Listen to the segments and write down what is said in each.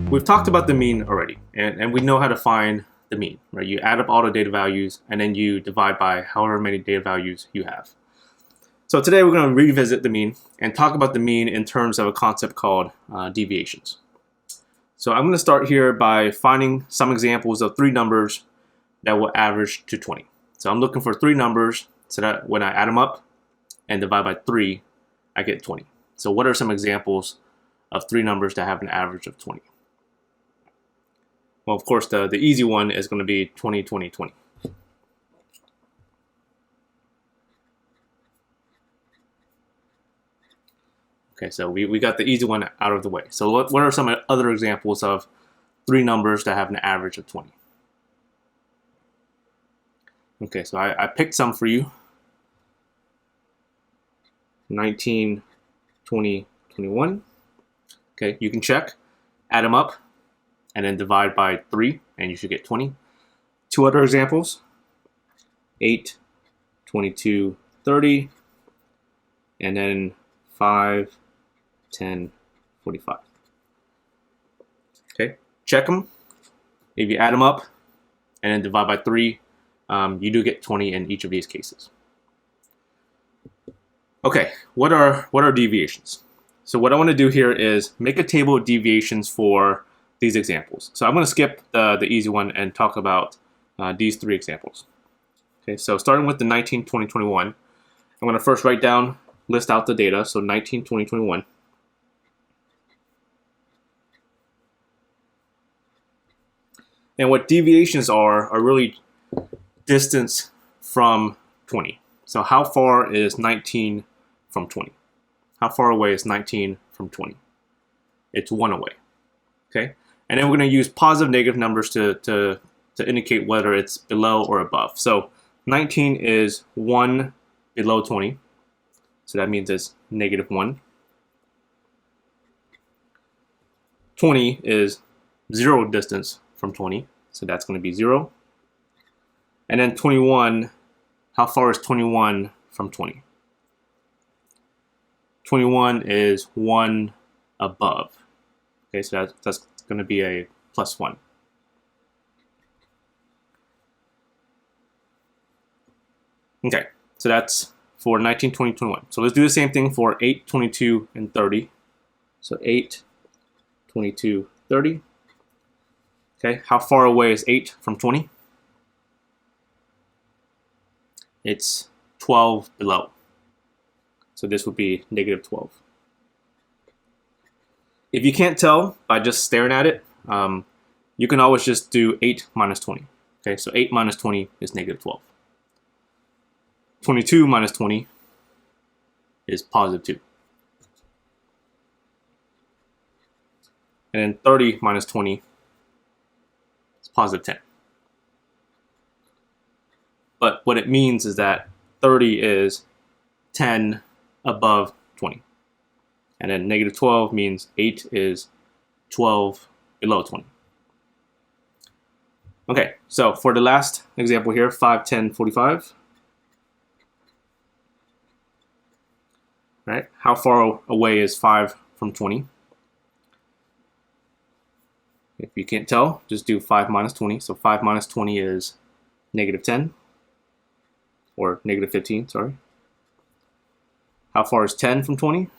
We've talked about the mean already, and we know how to find the mean, right? You add up all the data values, and then you divide by however many data values you have. So today we're going to revisit the mean and talk about the mean in terms of a concept called deviations. So I'm going to start here by finding some examples of three numbers that will average to 20. So I'm looking for three numbers so that when I add them up and divide by 3, I get 20. So what are some examples of three numbers that have an average of 20? Well, of course, the easy one is going to be 20, 20, 20. Okay, so we got the easy one out of the way. So what are some other examples of three numbers that have an average of 20? Okay, so I picked some for you. 19, 20, 21. Okay, you can check, add them up, and then divide by 3, and you should get 20. Two other examples, 8, 22, 30, and then 5, 10, 45. Okay, check them. If you add them up and then divide by 3, you do get 20 in each of these cases. Okay, what are deviations? So what I want to do here is make a table of deviations for these examples. So I'm going to skip the easy one and talk about these three examples. Okay, so starting with the 19, 20, 21, I'm going to first list out the data. So 19, 20, 21. And what deviations are really distance from 20. So how far is 19 from 20? How far away is 19 from 20? It's 1 away. Okay, and then we're going to use positive, negative numbers to indicate whether it's below or above. So 19 is 1 below 20. So that means it's -1. 20 is 0 distance from 20. So that's going to be 0. And then 21, how far is 21 from 20? 21 is 1 above. Okay, so that's going to be a +1. Okay, so that's for 19, 20, 21. So let's do the same thing for 8, 22, and 30. So 8, 22, 30. Okay, how far away is 8 from 20? It's 12 below. So this would be -12. If you can't tell by just staring at it, you can always just do 8 minus 20. Okay, so 8 minus 20 is -12. 22 minus 20 is +2. And then 30 minus 20 is +10. But what it means is that 30 is 10 above 20. And then -12 means 8 is 12 below 20. Okay, so for the last example here, 5, 10, 45. Right? How far away is 5 from 20? If you can't tell, just do 5 minus 20. So 5 minus 20 is -10. Or -15, sorry. How far is 10 from 20?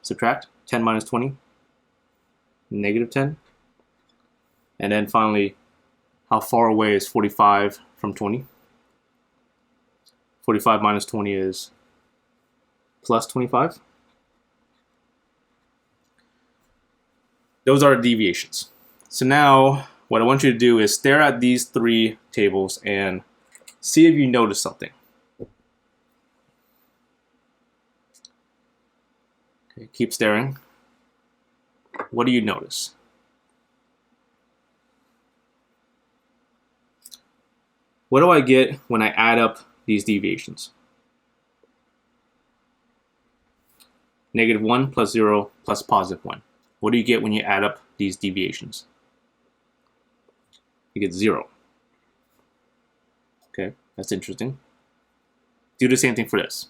Subtract 10 minus 20, -10. And then finally, how far away is 45 from 20? 45 minus 20 is +25. Those are deviations. So now what I want you to do is stare at these three tables and see if you notice something. Okay, keep staring. What do you notice? What do I get when I add up these deviations? -1 plus 0 plus +1. What do you get when you add up these deviations? You get 0. Okay, that's interesting. Do the same thing for this.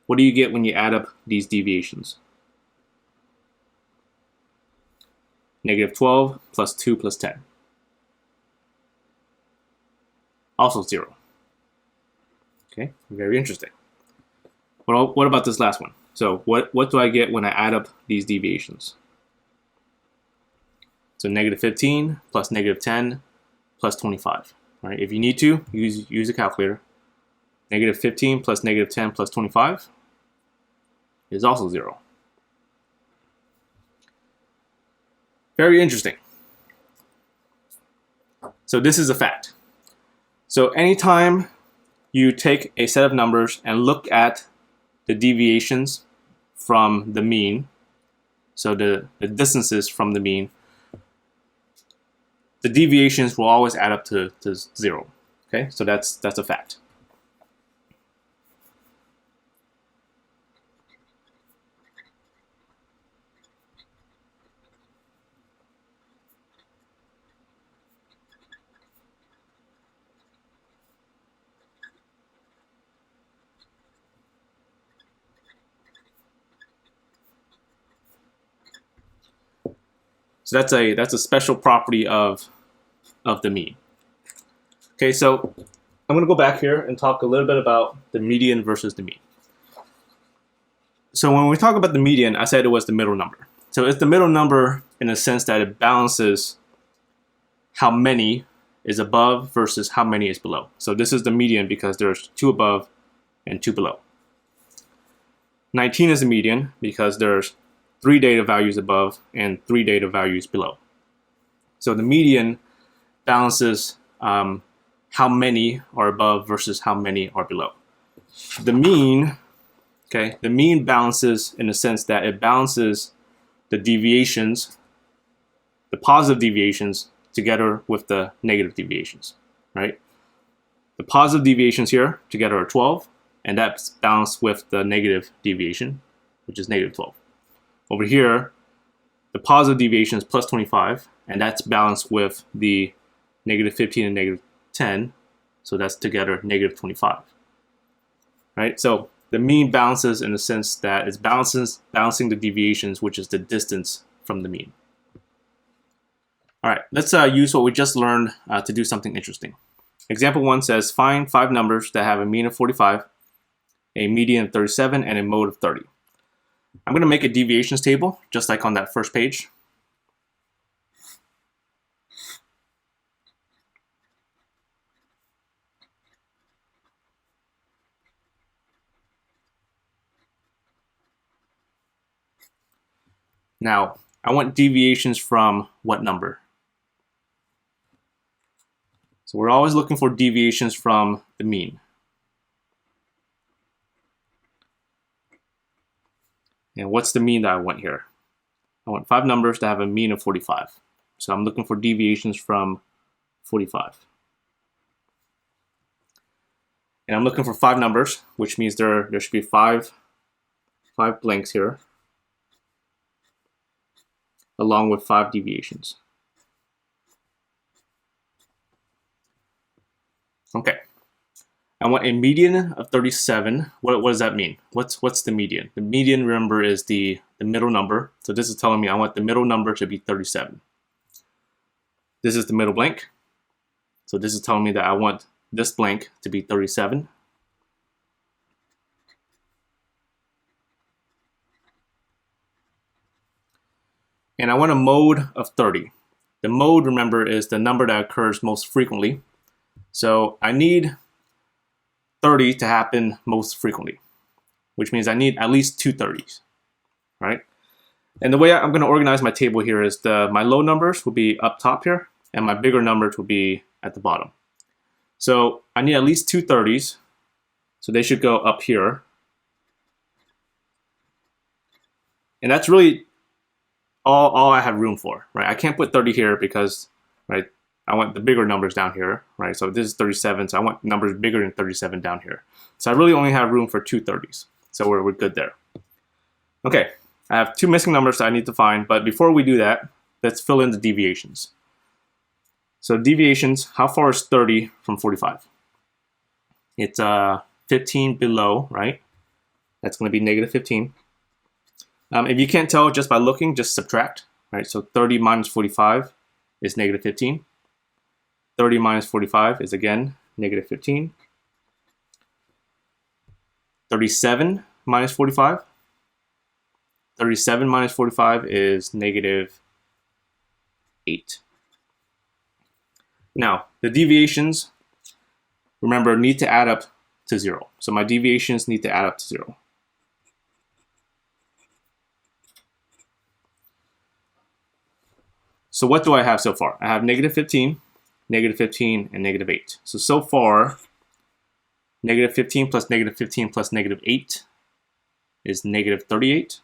What do you get when you add up these deviations? negative 12 plus 2 plus 10. Also 0. Okay, very interesting. What about this last one? So what do I get when I add up these deviations? So negative 15 plus negative 10 plus 25. All right, if you need to, use a calculator. Negative 15 plus negative 10 plus 25 is also 0. Very interesting. So this is a fact. So anytime you take a set of numbers and look at the deviations from the mean, so the distances from the mean, the deviations will always add up to 0. Okay, so that's a fact. So that's a special property of the mean. Okay, so I'm going to go back here and talk a little bit about the median versus the mean. So when we talk about the median, I said it was the middle number. So it's the middle number in the sense that it balances how many is above versus how many is below. So this is the median because there's 2 above and 2 below. 19 is the median because there's 3 data values above and 3 data values below. So the median balances how many are above versus how many are below. The mean, okay, the mean balances in the sense that it balances the deviations, the positive deviations, together with the negative deviations, right? The positive deviations here together are 12, and that's balanced with the negative deviation, which is negative 12. Over here, the positive deviation is plus 25, and that's balanced with the negative 15 and negative 10, so that's together negative 25. Right? So the mean balances in the sense that it's balancing the deviations, which is the distance from the mean. All right, let's use what we just learned to do something interesting. Example 1 says, find 5 numbers that have a mean of 45, a median of 37, and a mode of 30. I'm going to make a deviations table, just like on that first page. Now, I want deviations from what number? So we're always looking for deviations from the mean. And what's the mean that I want here? I want 5 numbers that have a mean of 45. So I'm looking for deviations from 45. And I'm looking for 5 numbers, which means there should be five blanks here, along with 5 deviations. Okay. I want a median of 37. What does that mean? What's the median? The median, remember, is the middle number. So this is telling me I want the middle number to be 37. This is the middle blank. So this is telling me that I want this blank to be 37. And I want a mode of 30. The mode, remember, is the number that occurs most frequently. So I need 30 to happen most frequently, which means I need at least 2 30s, right? And the way I'm going to organize my table here is my low numbers will be up top here, and my bigger numbers will be at the bottom. So I need at least 2 30s, so they should go up here. And that's really all I have room for, right? I can't put 30 here because, right, I want the bigger numbers down here, right? So this is 37, so I want numbers bigger than 37 down here. So I really only have room for 2 30s, so we're good there. Okay, I have 2 missing numbers that I need to find, but before we do that, let's fill in the deviations. So deviations, how far is 30 from 45? It's 15 below, right? That's going to be negative 15. If you can't tell just by looking, just subtract, right? So 30 minus 45 is negative 15. 30 minus 45 is again negative 15. 37 minus 45. 37 minus 45 is negative 8. Now, the deviations, remember, need to add up to 0. So my deviations need to add up to 0. So what do I have so far? I have negative 15, and negative 8. So far, negative 15 plus negative 15 plus negative 8 is negative 38.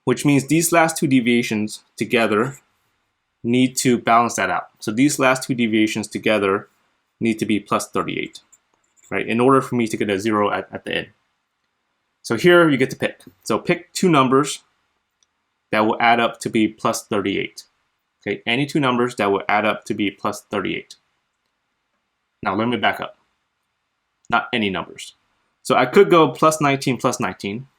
Which means these last two deviations together need to balance that out. So these last two deviations together need to be plus 38, right? In order for me to get a 0 at the end. So here you get to pick. So pick two numbers that will add up to be plus 38. Okay, any two numbers that will add up to be plus 38. Now let me back up. Not any numbers. So I could go plus 19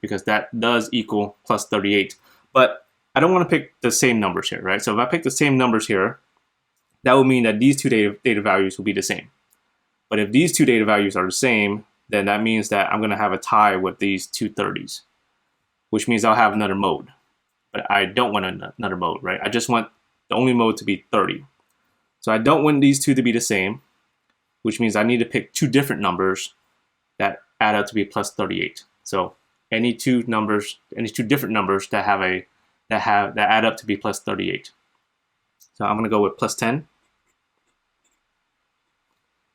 because that does equal plus 38. But I don't want to pick the same numbers here, right? So if I pick the same numbers here, that would mean that these two data values will be the same. But if these two data values are the same, then that means that I'm going to have a tie with these two 30s, which means I'll have another mode. But I don't want another mode, right? I just want the only mode to be 30. So I don't want these two to be the same, which means I need to pick two different numbers that add up to be plus 38. So any two different numbers that add up to be plus 38. So I'm going to go with plus 10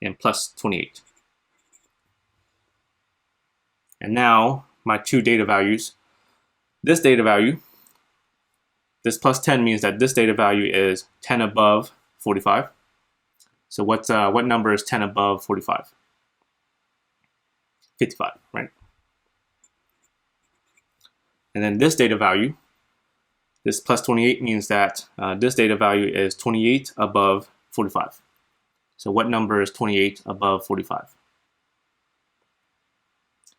and plus 28. And now my two data values. This data value, this plus 10 means that this data value is 10 above 45. So what number is 10 above 45? 55, right? And then this data value, this plus 28 means that this data value is 28 above 45. So what number is 28 above 45?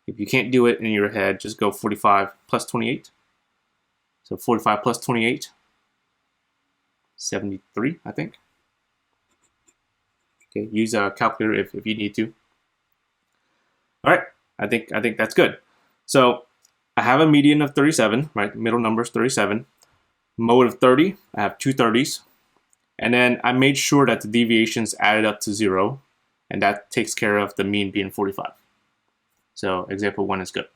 If you can't do it in your head, just go 45 plus 28. So 45 plus 28, 73, I think. Okay, use a calculator if you need to. All right, I think that's good. So I have a median of 37, right? Middle number is 37. Mode of 30, I have two 30s. And then I made sure that the deviations added up to 0, and that takes care of the mean being 45. So example 1 is good.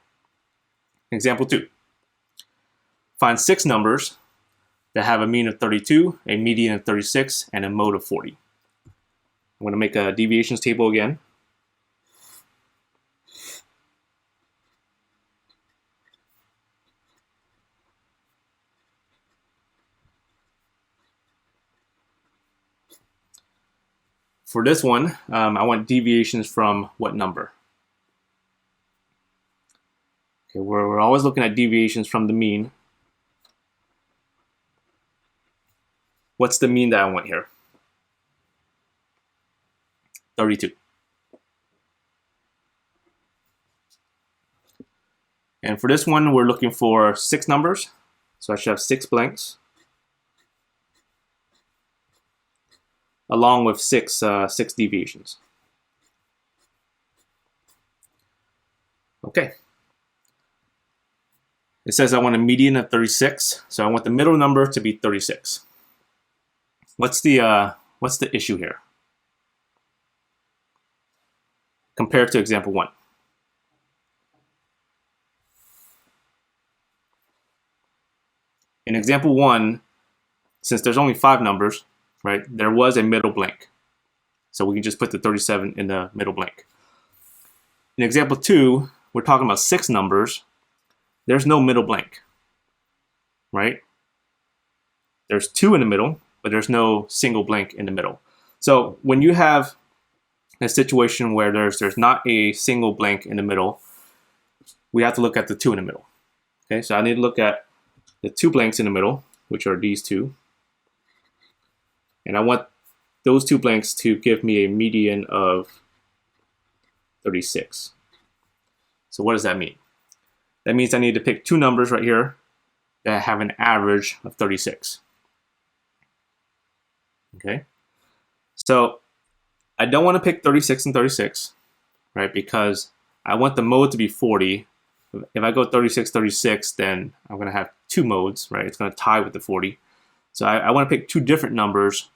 Example 2. Find 6 numbers that have a mean of 32, a median of 36, and a mode of 40. I'm going to make a deviations table again. For this one, I want deviations from what number? Okay, we're always looking at deviations from the mean. What's the mean that I want here? 32. And for this one, we're looking for 6 numbers. So I should have 6 blanks, along with six deviations. Okay. It says I want a median of 36, so I want the middle number to be 36. What's the issue here compared to example 1? In example 1, since there's only 5 numbers, right, there was a middle blank. So we can just put the 37 in the middle blank. In example 2, we're talking about 6 numbers. There's no middle blank, right? There's 2 in the middle, but there's no single blank in the middle. So when you have a situation where there's not a single blank in the middle, we have to look at the 2 in the middle. Okay, so I need to look at the 2 blanks in the middle, which are these 2. And I want those 2 blanks to give me a median of 36. So what does that mean? that means I need to pick two numbers right here that have an average of 36. Okay, so I don't want to pick 36 and 36, right? Because I want the mode to be 40. If I go 36, 36, then I'm going to have two modes, right? It's going to tie with the 40. So I want to pick two different numbers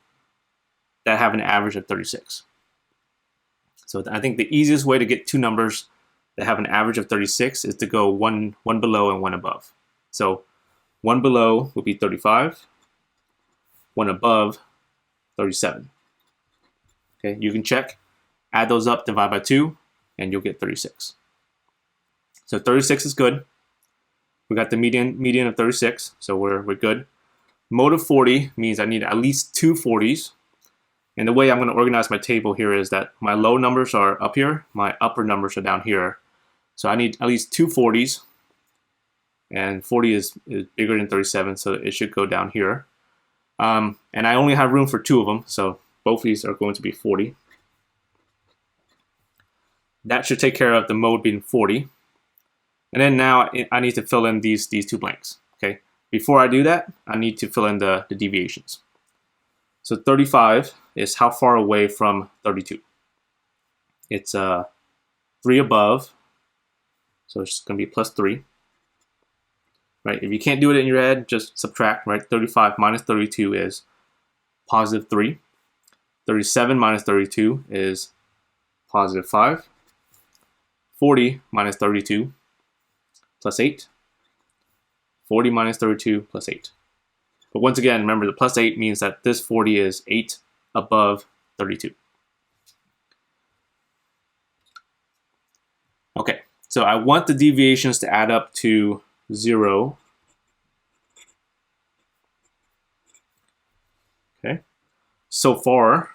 that have an average of 36. So I think the easiest way to get two numbers that have an average of 36 is to go one below and one above. So one below would be 35, one above 37. Okay, you can check, add those up, divide by 2, and you'll get 36. So 36 is good. We got the median of 36, so we're good. Mode of 40 means I need at least two 40s. And the way I'm going to organize my table here is that my low numbers are up here, my upper numbers are down here. So I need at least two 40s, and 40 is bigger than 37, so it should go down here. And I only have room for two of them, so both of these are going to be 40. That should take care of the mode being 40. And then now I need to fill in these two blanks. Okay. Before I do that, I need to fill in the deviations. So 35 is how far away from 32. It's 3 above, so it's going to be plus 3. Right? If you can't do it in your head, just subtract. Right? 35 minus 32 is positive 3. 37 minus 32 is positive 5. 40 minus 32 plus 8. 40 minus 32 plus 8. But once again, remember the plus 8 means that this 40 is 8 above 32. Okay, so I want the deviations to add up to 0. Okay, so far,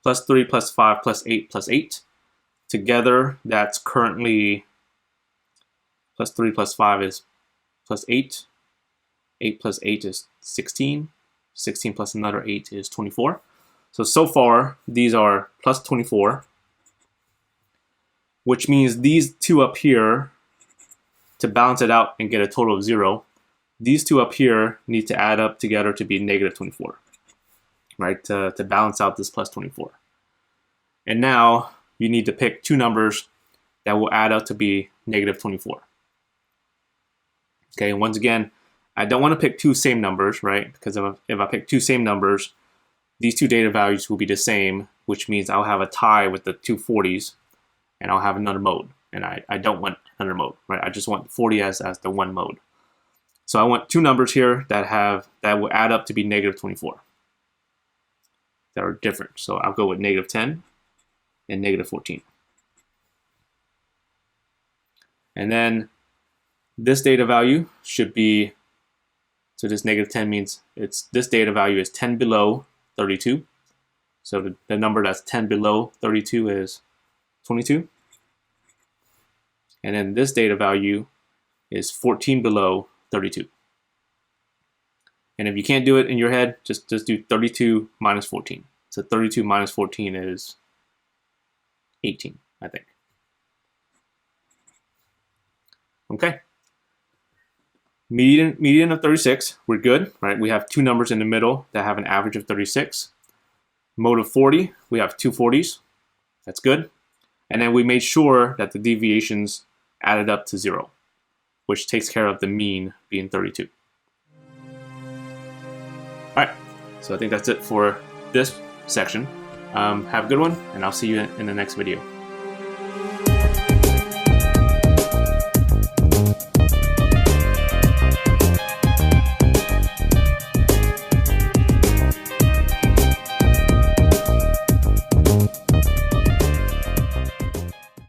plus 3 plus 5 plus 8 plus 8. Together, that's currently plus 3 plus 5 is plus 8. 8 plus 8 is 16. 16 plus another 8 is 24. So far, these are plus 24, which means these two up here, to balance it out and get a total of 0, these two up here need to add up together to be negative 24, right, to balance out this plus 24. And now you need to pick two numbers that will add up to be negative 24. Okay, and once again, I don't want to pick two same numbers, right? Because if I pick two same numbers, these two data values will be the same, which means I'll have a tie with the two 40s, and I'll have another mode. And I don't want another mode, right? I just want 40 as the one mode. So I want two numbers here that will add up to be negative 24. That are different. So I'll go with negative 10 and negative 14. And then this data value should be, so this negative 10 means this data value is 10 below 32. So the number that's 10 below 32 is 22. And then this data value is 14 below 32. And if you can't do it in your head, just do 32 minus 14. So 32 minus 14 is 18, I think. Okay. Median of 36, we're good, right? We have two numbers in the middle that have an average of 36. Mode of 40, we have two 40s. That's good. And then we made sure that the deviations added up to 0, which takes care of the mean being 32. All right, so I think that's it for this section. Have a good one, and I'll see you in the next video.